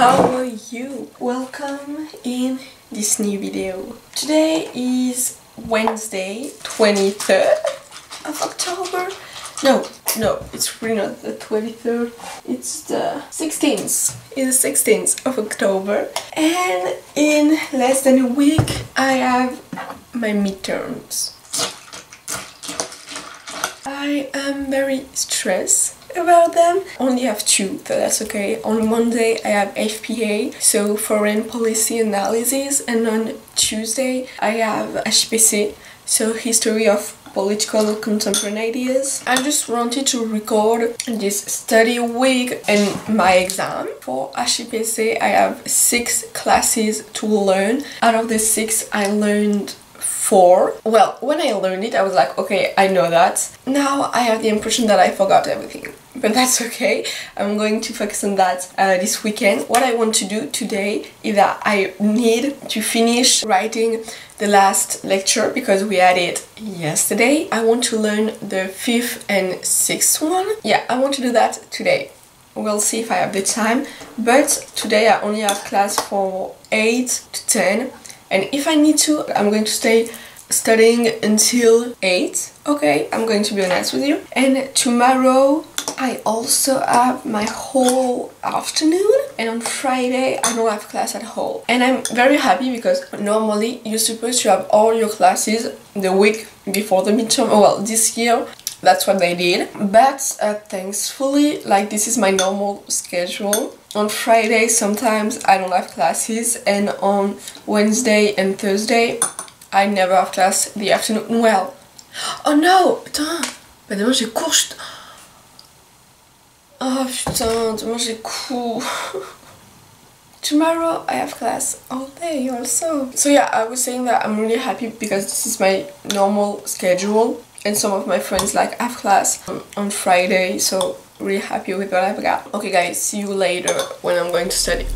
how are you? Welcome in this new video. Today is Wednesday, 23rd of October. No, it's really not the 23rd, it's the 16th. It's the 16th of October, and in less than a week I have my midterms. I am very stressed about them. Only have two, so that's okay. On Monday I have FPA, so Foreign Policy Analysis, and on Tuesday I have HPC, so History of Political Contemporary Ideas. I just wanted to record this study week and my exam. For HPC I have 6 classes to learn. Out of the 6 I learned 4. Well, when I learned it I was like, okay, I know that. Now I have the impression that I forgot everything, but that's okay. I'm going to focus on that this weekend. What I want to do today is that I need to finish writing the last lecture because we had it yesterday. I want to learn the 5th and 6th one. Yeah, I want to do that today. We'll see if I have the time, but today I only have class for 8 to 10, and if I need to, I'm going to stay studying until 8. Okay, I'm going to be honest with you. And tomorrow I also have my whole afternoon, and on Friday I don't have class at all. And I'm very happy because normally you're supposed to have all your classes the week before the midterm. Oh well, this year that's what they did, but thankfully, like, this is my normal schedule. On Friday sometimes I don't have classes, and on Wednesday and Thursday I never have class the afternoon. Well, oh no, putain, bah demain j'ai cours. Oh putain, demain j'ai cours. Tomorrow I have class all day also. So yeah, I was saying that I'm really happy because this is my normal schedule, and some of my friends like have class on Friday, so really happy with what I've got. Okay guys, see you later when I'm going to study.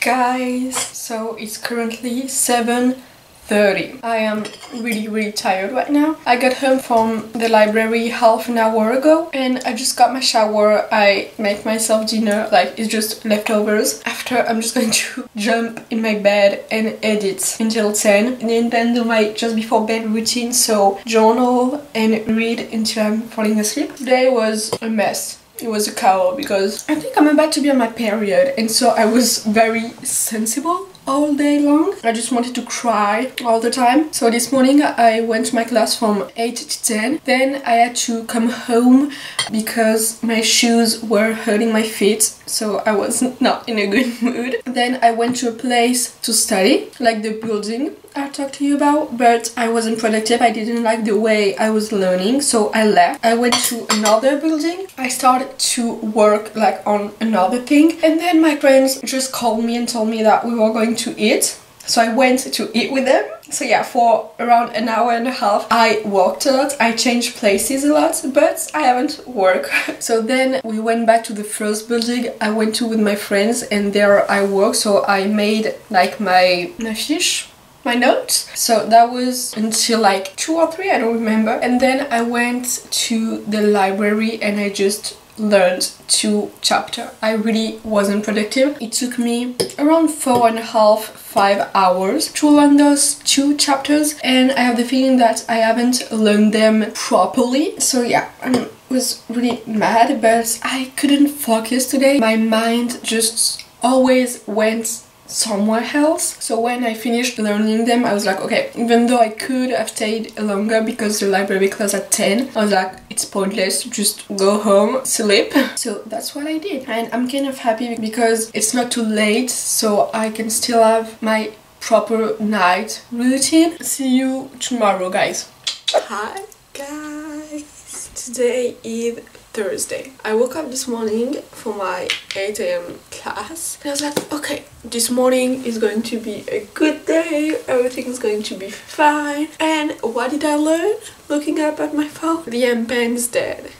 Guys, so it's currently 7:30. I am really tired right now. I got home from the library half an hour ago, and I just got my shower. I make myself dinner, like it's just leftovers. After, I'm just going to jump in my bed and edit until 10, and then do my just before bed routine, so journal and read until I'm falling asleep. Today was a mess. It was a chaos because I think I'm about to be on my period, and so I was very sensible all day long. I just wanted to cry all the time. So this morning I went to my class from 8 to 10. Then I had to come home because my shoes were hurting my feet, so I was not in a good mood. Then I went to a place to study, like the building I talked to you about, but I wasn't productive. I didn't like the way I was learning, so I left. I went to another building. I started to work like on another thing, and then my friends just called me and told me that we were going to eat. So I went to eat with them. So yeah, for around an hour and a half I walked a lot, I changed places a lot, but I haven't worked. So then we went back to the first building I went to with my friends, and there I worked. So I made like my fiche, my notes. So that was until like 2 or 3, I don't remember. And then I went to the library and I just learned 2 chapters. I really wasn't productive. It took me around 4.5–5 hours to learn those 2 chapters, and I have the feeling that I haven't learned them properly. So yeah, I was really mad, but I couldn't focus today. My mind just always went somewhere else. So when I finished learning them, I was like, okay, even though I could have stayed longer because the library closed at 10, I was like, it's pointless, just go home, sleep. So that's what I did, and I'm kind of happy because it's not too late, so I can still have my proper night routine. See you tomorrow, guys. Hi guys, today is Thursday. I woke up this morning for my 8 AM class and I was like, okay, this morning is going to be a good day, everything's going to be fine. And what did I learn? Looking up at my phone, the M pen's dead.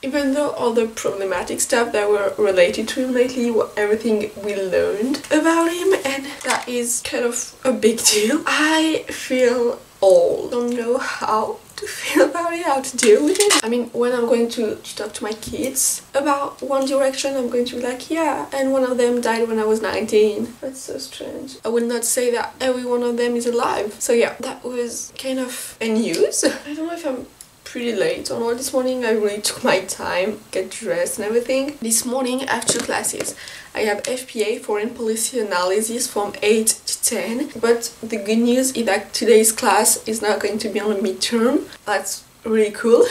Even though all the problematic stuff that were related to him lately were everything we learned about him, and that is kind of a big deal, I feel old. Don't know how to feel about it, how to deal with it. I mean, when I'm going to talk to my kids about One Direction, I'm going to be like, yeah, and one of them died when I was 19. That's so strange. I will not say that every one of them is alive. So yeah, that was kind of a news. I don't know if I'm pretty late on all this morning. I really took my time, get dressed and everything. This morning I have 2 classes. I have FPA, Foreign Policy Analysis, from 8 to 10, but the good news is that today's class is not going to be on a midterm. That's really cool.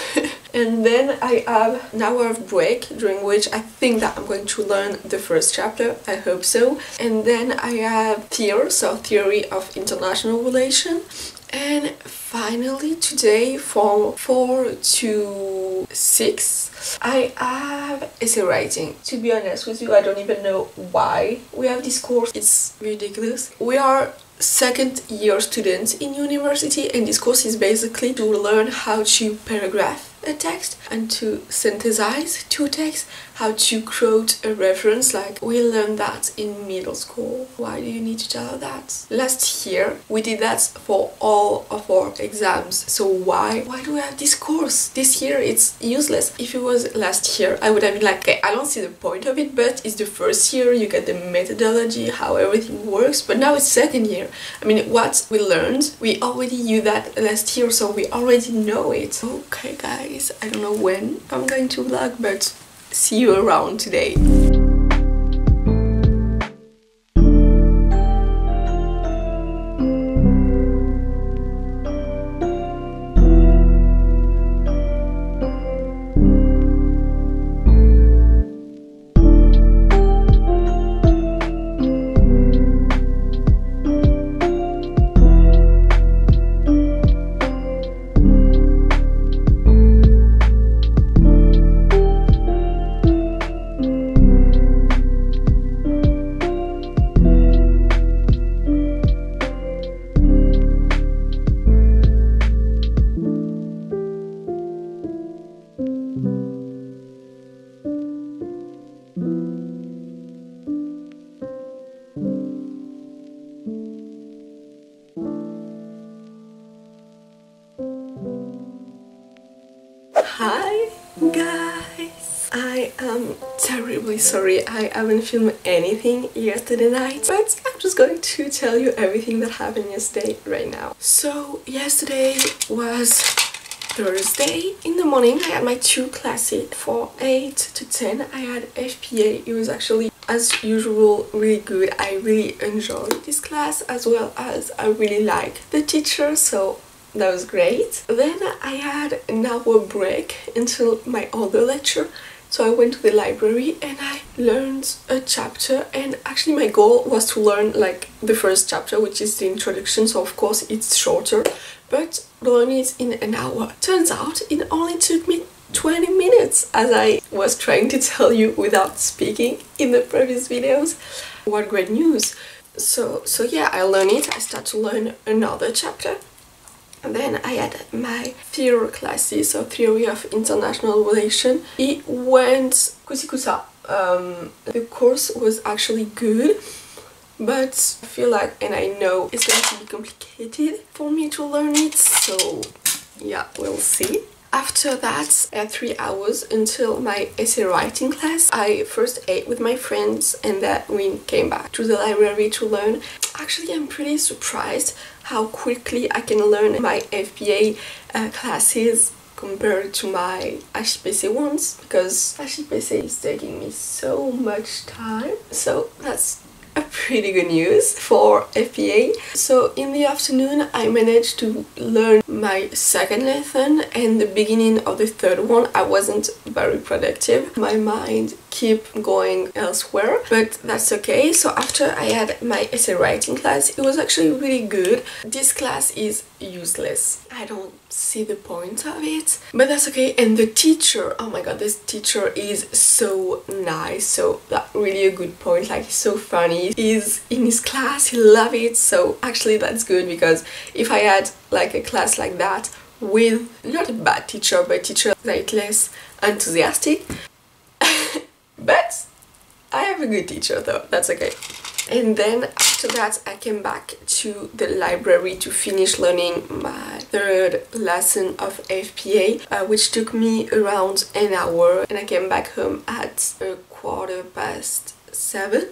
And then I have an hour of break, during which I think that I'm going to learn the first chapter, I hope so. And then I have Theory of International Relations. And finally today from 4 to 6 I have essay writing. To be honest with you, I don't even know why we have this course. It's ridiculous. We are second year students in university and this course is basically to learn how to paragraph a text and to synthesize 2 texts, how to quote a reference. Like, we learned that in middle school. Why do you need to tell that? Last year we did that for all of our exams, so why do we have this course? This year it's useless. If it was last year I would have been like, okay, I don't see the point of it, but it's the first year, you get the methodology, how everything works. But now it's second year. I mean, what we learned, we already knew that last year, so we already know it. Okay guys, I don't know when I'm going to vlog, but see you around today. Hi guys, I am terribly sorry I haven't filmed anything yesterday night, but I'm just going to tell you everything that happened yesterday right now. So yesterday was Thursday. In the morning I had my 2 classes for 8 to 10. I had FPA. It was actually, as usual, really good. I really enjoyed this class, as well as I really like the teacher, so that was great. Then I had an hour break until my other lecture, so I went to the library and I learned a chapter, and actually my goal was to learn like the first chapter, which is the introduction, so of course it's shorter, but learn it in an hour. Turns out it only took me 20 minutes, as I was trying to tell you without speaking in the previous videos. What great news. So yeah, I learned it. I started to learn another chapter. And then I had my theory classes, so Theory of International Relations. It went kusa. The course was actually good, but I feel like, and I know it's going to be complicated for me to learn it, so yeah, we'll see. After that, I had 3 hours until my essay writing class. I first ate with my friends and then we came back to the library to learn. Actually, I'm pretty surprised how quickly I can learn my FPA classes compared to my HPC ones, because HPC is taking me so much time. So that's a pretty good news for FPA. So in the afternoon I managed to learn my second lesson, and the beginning of the third one I wasn't very productive. My mind kept going elsewhere, but that's okay. So after I had my essay writing class, it was actually really good. This class is useless. I don't see the point of it, but that's okay. And the teacher, oh my god, this teacher is so nice. So that's really a good point. Like, he's so funny. He's in his class, he loves it. So actually that's good, because if I had like a class like that with not a bad teacher, but a teacher like less enthusiastic, but I have a good teacher though, that's okay. And then after that I came back to the library to finish learning my third lesson of FPA, which took me around an hour, and I came back home at 7:15.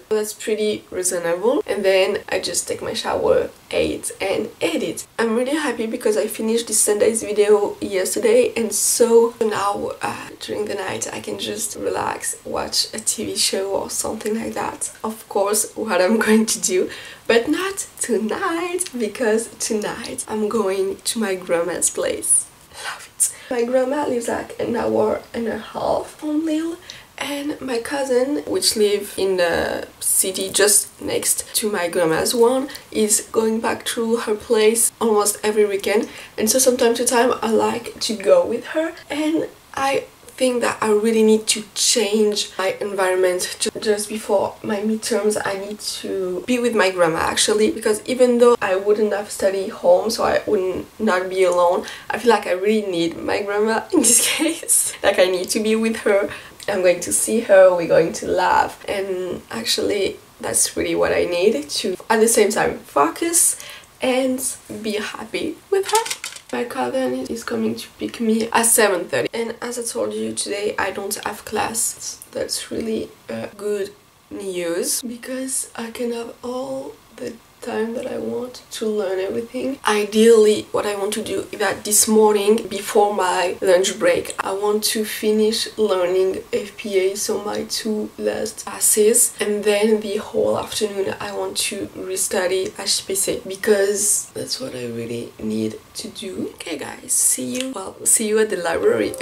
That's pretty reasonable. And then I just take my shower, ate and edit. I'm really happy because I finished this Sunday's video yesterday, and so now during the night I can just relax, watch a TV show or something like that. Of course, what I'm going to do, but not tonight, because tonight I'm going to my grandma's place. Love it. My grandma lives like an hour and a half from Lille, and my cousin, which live in the city just next to my grandma's one, is going back to her place almost every weekend, and so from time to time I like to go with her, and I think that I really need to change my environment. Just before my midterms I need to be with my grandma actually, because even though I wouldn't have studied home, so I would not be alone, I feel like I really need my grandma in this case. Like, I need to be with her. I'm going to see her, we're going to laugh, and actually that's really what I need to at the same time focus and be happy with her. My cousin is coming to pick me at 7:30, and as I told you, today I don't have class. That's really good news, because I can have all the time that I want to learn everything. Ideally, what I want to do is that this morning before my lunch break I want to finish learning FPA, so my 2 last classes, and then the whole afternoon I want to restudy HPC, because that's what I really need to do. Okay guys, see you at the library.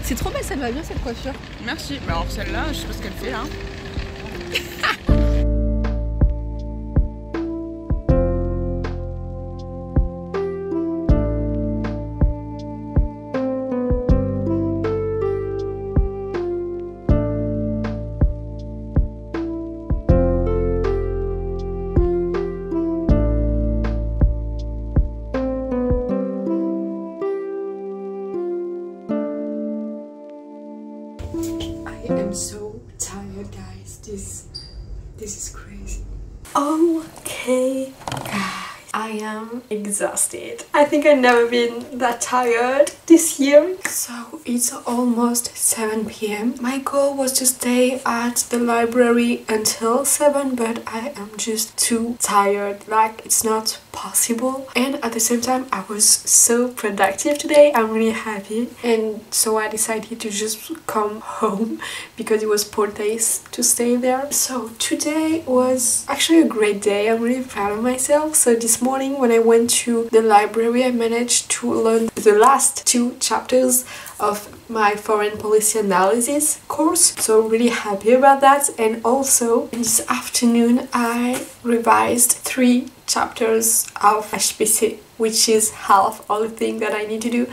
C'est trop belle, ça te va bien cette coiffure. Merci. Mais alors celle-là, je sais pas ce qu'elle fait là. I'm so tired, guys. This is crazy. Okay, guys, I am exhausted. I think I've never been that tired this year. So it's almost 7 p.m. My goal was to stay at the library until 7, but I am just too tired. Like, it's not possible. And at the same time, I was so productive today. I'm really happy, and so I decided to just come home because it was 4 days to stay there. So today was actually a great day. I'm really proud of myself. So this morning when I went to the library, I managed to learn the last 2 chapters of my foreign policy analysis course, so really happy about that. And also this afternoon I revised 3 chapters of HPC, which is half all the thing that I need to do.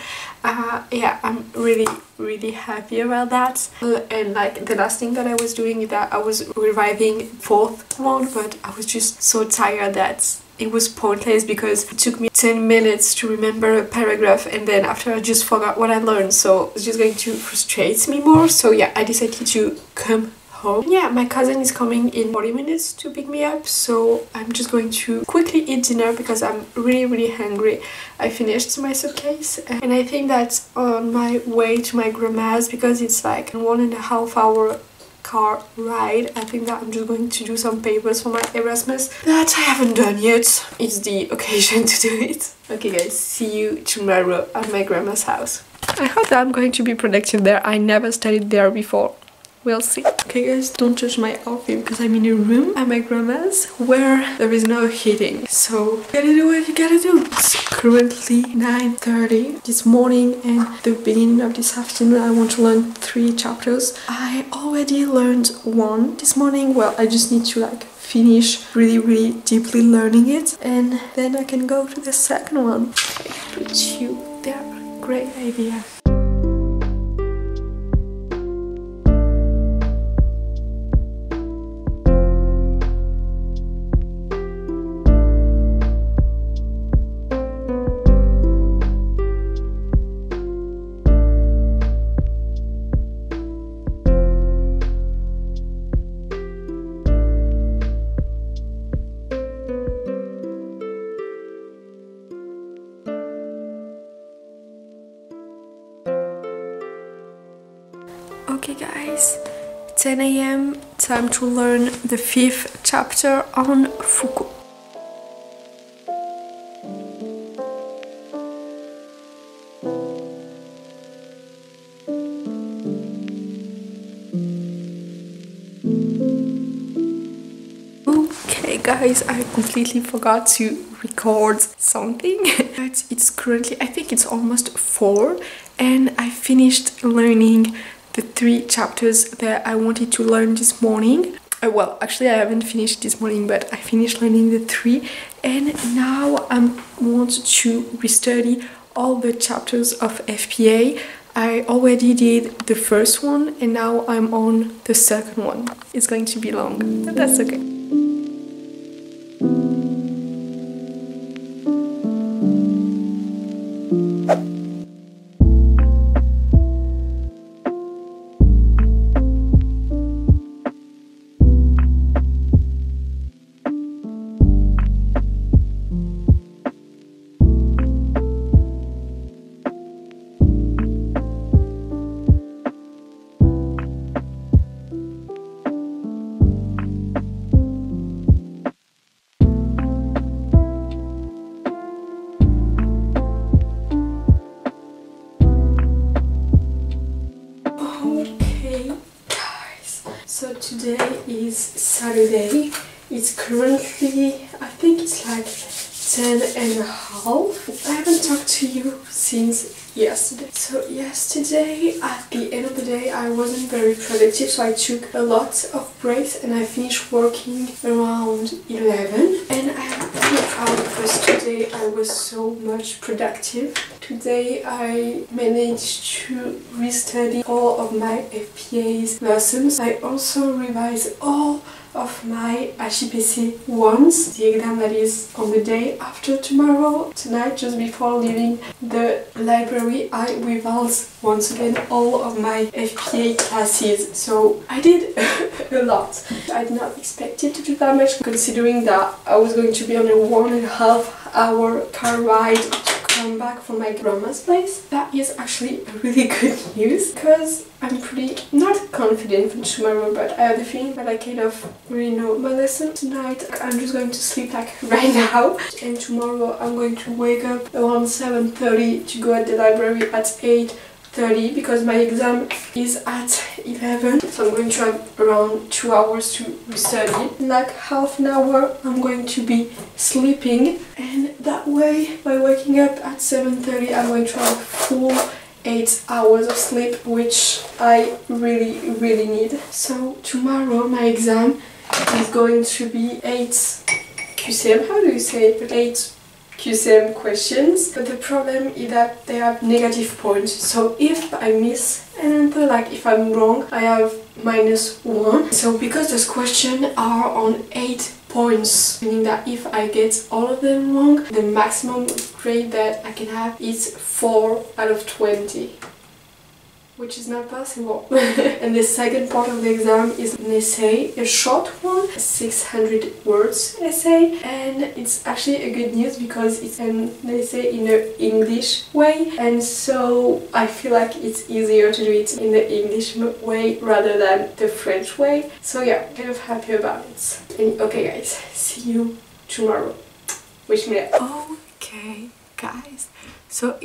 Yeah, I'm really happy about that. And like the last thing that I was doing is that I was revising fourth one, but I was just so tired that it was pointless because it took me 10 minutes to remember a paragraph, and then after I just forgot what I learned, so it's just going to frustrate me more. So yeah, I decided to come home. Yeah, my cousin is coming in 40 minutes to pick me up, so I'm just going to quickly eat dinner because I'm really hungry. I finished my suitcase, and I think that on my way to my grandma's, because it's like a 1.5 hour car ride, I think that I'm just going to do some papers for my Erasmus that I haven't done yet. It's the occasion to do it. Okay guys, see you tomorrow at my grandma's house. I hope that I'm going to be productive there. I never studied there before. We'll see. Okay guys, don't judge my outfit because I'm in a room at my grandma's where there is no heating. So you gotta do what you gotta do. It's currently 9:30 this morning, and the beginning of this afternoon I want to learn 3 chapters. I already learned 1 this morning. Well, I just need to like finish really deeply learning it, and then I can go to the second one. I put you there. Great idea. Okay guys, 10 AM, time to learn the 5th chapter on Foucault. Okay guys, I completely forgot to record something. But it's currently, I think it's almost 4, and I finished learning the 3 chapters that I wanted to learn this morning. Well, actually I haven't finished this morning, but I finished learning the 3, and now I want to restudy all the chapters of FPA. I already did the first one, and now I'm on the second one. It's going to be long, but that's okay. So today is Saturday. It's currently, I think it's like 10:30. I haven't talked to you since yesterday. So yesterday, at the end of the day, I wasn't very productive, so I took a lot of breaks and I finished working around 11. And I'm really proud because today I was so much productive. Today I managed to restudy all of my FPA's lessons. I also revised all of my HPC ones, the exam that is on the day after tomorrow. Tonight, just before leaving the library, I revised once again all of my FPA classes. So I did a lot. I did not expect it to do that much, considering that I was going to be on a 1.5 hour car ride to come back from my grandma's place. That is actually a really good news, because I'm pretty not confident for tomorrow, but I have the feeling that I kind of really know my lesson. Tonight I'm just going to sleep like right now, and tomorrow I'm going to wake up around 7:30 to go at the library at 8:30 because my exam is at 11, so I'm going to have around 2 hours to study. In like half an hour I'm going to be sleeping, and that way by waking up at 7:30 I'm going to have full 8 hours of sleep, which I really need. So tomorrow my exam is going to be 8 QCM, how do you say it? 8 QCM questions, but the problem is that they have negative points. So if I miss an answer, like if I'm wrong, I have -1. So because those questions are on 8 points, meaning that if I get all of them wrong, the maximum grade that I can have is 4 out of 20. Which is not possible. And the second part of the exam is an essay, a short one, a 600 words essay, and it's actually a good news because it's an essay in an English way, and so I feel like it's easier to do it in the English way rather than the French way. So yeah, kind of happy about it. And okay guys, see you tomorrow. Wish me luck. Okay guys, so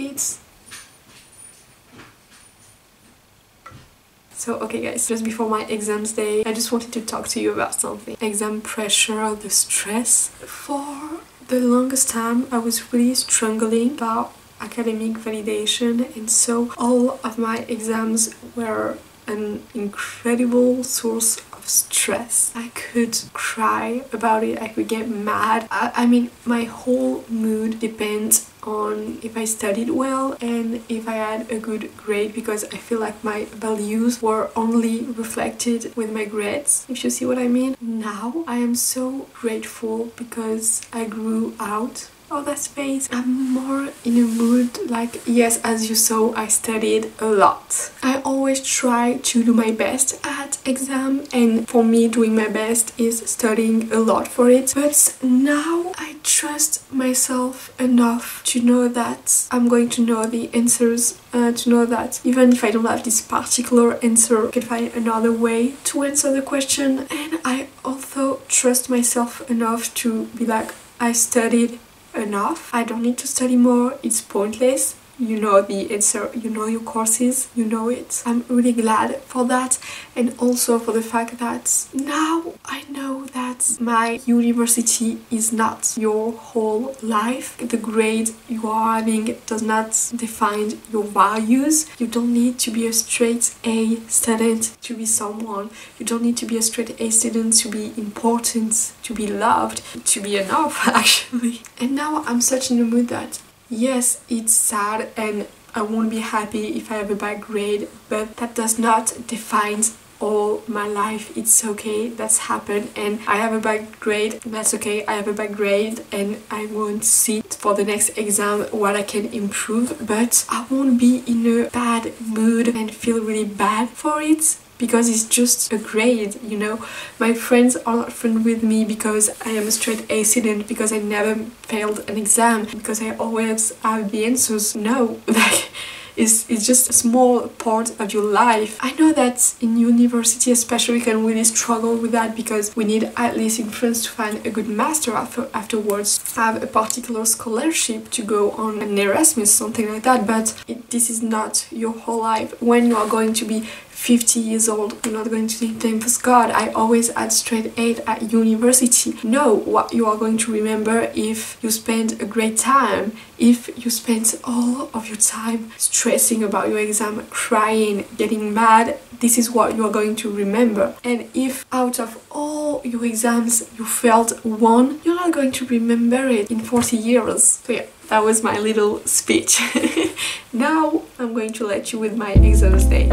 okay guys, just before my exams day, I just wanted to talk to you about something. Exam pressure, the stress. For the longest time, I was really struggling about academic validation, and so all of my exams were an incredible source of stress. I could cry about it, I could get mad. I mean, my whole mood depends on if I studied well and if I had a good grade, because I feel like my values were only reflected with my grades, if you see what I mean. Now I am so grateful because I grew out of that space. I'm more in a mood like, yes, as you saw, I studied a lot. I always try to do my best at exam, and for me doing my best is studying a lot for it. But now I trust myself enough to know that I'm going to know the answers, to know that even if I don't have this particular answer, I can find another way to answer the question. And I also trust myself enough to be like, I studied enough, I don't need to study more, it's pointless. You know the answer, you know your courses, you know it. I'm really glad for that, and also for the fact that now I know that my university is not your whole life. The grade you are having does not define your values. You don't need to be a straight A student to be someone. You don't need to be a straight A student to be important, to be loved, to be enough actually. And now I'm such in a mood that yes, it's sad and I won't be happy if I have a bad grade, but that does not define all my life. It's okay, that's happened, and I have a bad grade, that's okay, I have a bad grade, and I won't see for the next exam what I can improve, but I won't be in a bad mood and feel really bad for it, because it's just a grade, you know. My friends are not friends with me because I am a straight A student, because I never failed an exam, because I always have the answers. No, like, it's just a small part of your life. I know that in university especially we can really struggle with that, because we need, at least in France, to find a good master afterwards, have a particular scholarship to go on an Erasmus, something like that, but this is not your whole life. When you are going to be 50 years old, you're not going to need them. For God, I always had straight 8 at university. No, what you are going to remember if you spend a great time, if you spend all of your time stressing about your exam, crying, getting mad, this is what you are going to remember. And if out of all your exams you failed one, you're not going to remember it in 40 years. So yeah, that was my little speech. Now I'm going to let you with my exams day.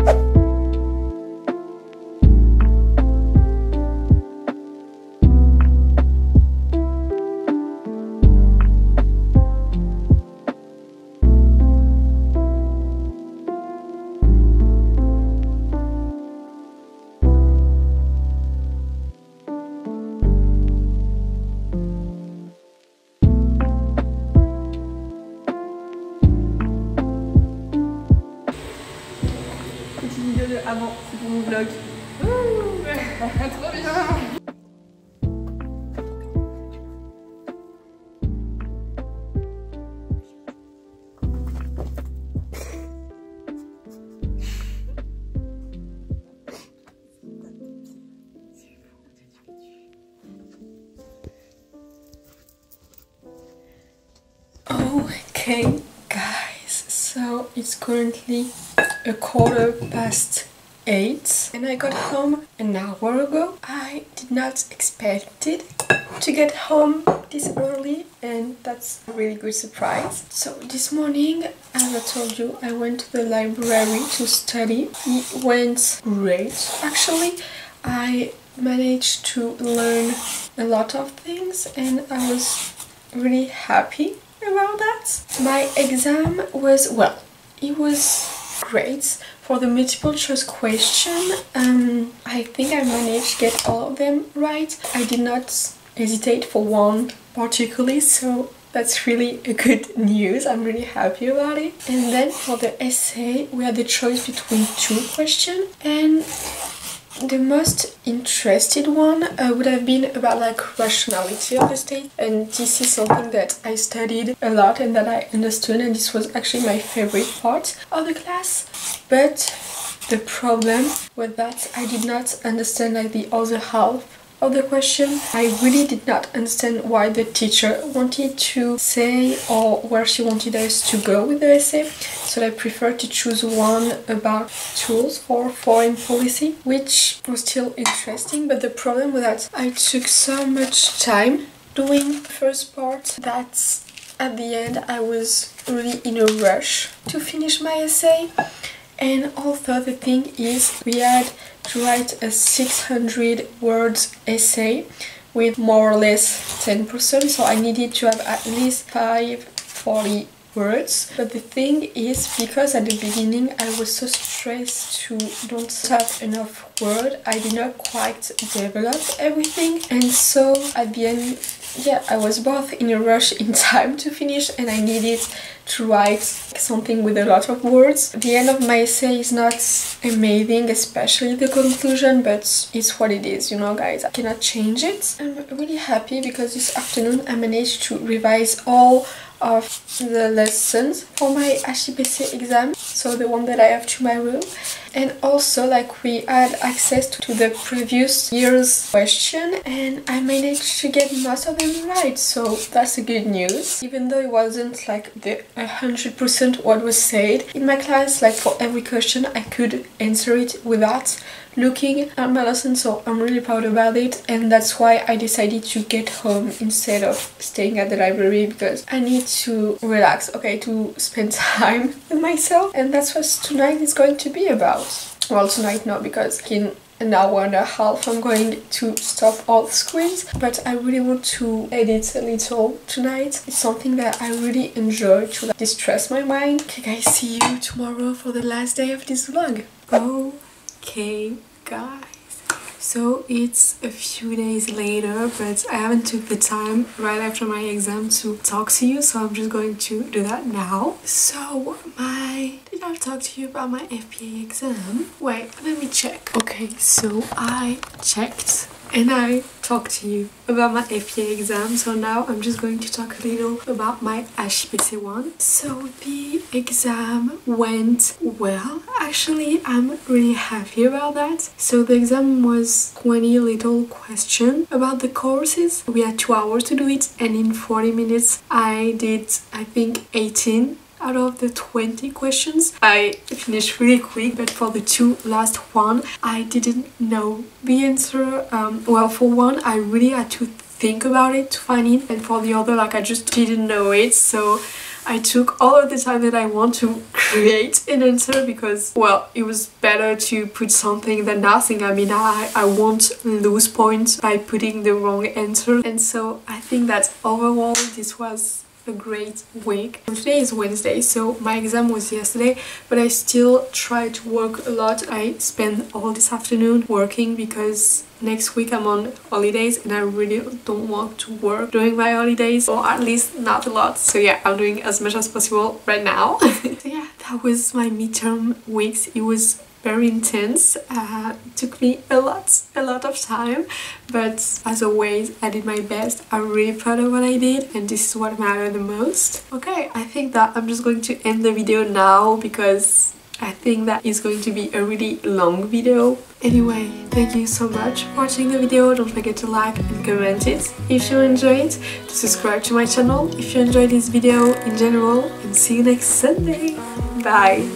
Avant, c'est pour mon vlog. Trop bien. Okay guys, so it's currently 8:15 8 and I got home an hour ago. I did not expect it to get home this early, and that's a really good surprise. So this morning, as I told you, I went to the library to study. It went great. Actually, I managed to learn a lot of things and I was really happy about that. My exam was, well, it was great. For the multiple choice question, I think I managed to get all of them right. I did not hesitate for one particularly, so that's really a good news. I'm really happy about it. And then for the essay, we had the choice between 2 questions, and the most interested one would have been about like rationality of the state, and this is something that I studied a lot and that I understood, and this was actually my favorite part of the class. But the problem was that I did not understand like the other half of the question. I really did not understand why the teacher wanted to say or where she wanted us to go with the essay, so I preferred to choose one about tools for foreign policy, which was still interesting, but the problem was that I took so much time doing the first part that at the end I was really in a rush to finish my essay. And also the thing is, we had to write a 600 words essay with more or less 10%, so I needed to have at least 540 words. But the thing is, because at the beginning I was so stressed to don't have enough words, I did not quite develop everything, and so at the end, yeah, I was both in a rush in time to finish and I needed to write something with a lot of words. The end of my essay is not amazing, especially the conclusion, but it's what it is, you know guys, I cannot change it. I'm really happy because this afternoon I managed to revise all of the lessons for my HPC exam, so the one that I have tomorrow. And also, like, we had access to the previous year's question and I managed to get most of them right, so that's a good news. Even though it wasn't like the 100% what was said in my class, like for every question I could answer it without looking at my lesson, so I'm really proud about it, and that's why I decided to get home instead of staying at the library, because I need to relax, okay, to spend time with myself, and that's what tonight is going to be about. Well, tonight no, because in an hour and a half I'm going to stop all the screens, but I really want to edit a little tonight. It's something that I really enjoy, to like, distress my mind. Okay guys, see you tomorrow for the last day of this vlog. Okay guys, so it's a few days later, but I haven't took the time right after my exam to talk to you, so I'm just going to do that now. So did I talk to you about my FPA exam? Wait, let me check. Okay, so I checked and I talked to you about my FPA exam, so now I'm just going to talk a little about my HPC one. So the exam went well. Actually, I'm really happy about that. So the exam was 20 little questions about the courses. We had 2 hours to do it, and in 40 minutes I did, I think, 18 out of the 20 questions. I finished really quick, but for the 2 last one I didn't know the answer. Well, for one I really had to think about it to find it, and for the other, like, I just didn't know it, so I took all of the time that I want to create an answer, because, well, it was better to put something than nothing. I mean, I won't lose points by putting the wrong answer, and so I think that overall this was a great week. Today is Wednesday, so my exam was yesterday, but I still try to work a lot. I spent all this afternoon working because next week I'm on holidays and I really don't want to work during my holidays, or at least not a lot. So yeah, I'm doing as much as possible right now. So yeah, that was my midterm weeks. It was very intense. It took me a lot of time, but as always I did my best. I'm really proud of what I did, and this is what mattered the most. Okay, I think that I'm just going to end the video now, because I think that is going to be a really long video. Anyway, thank you so much for watching the video. Don't forget to like and comment it if you enjoyed, to subscribe to my channel if you enjoyed this video in general, and see you next Sunday. Bye!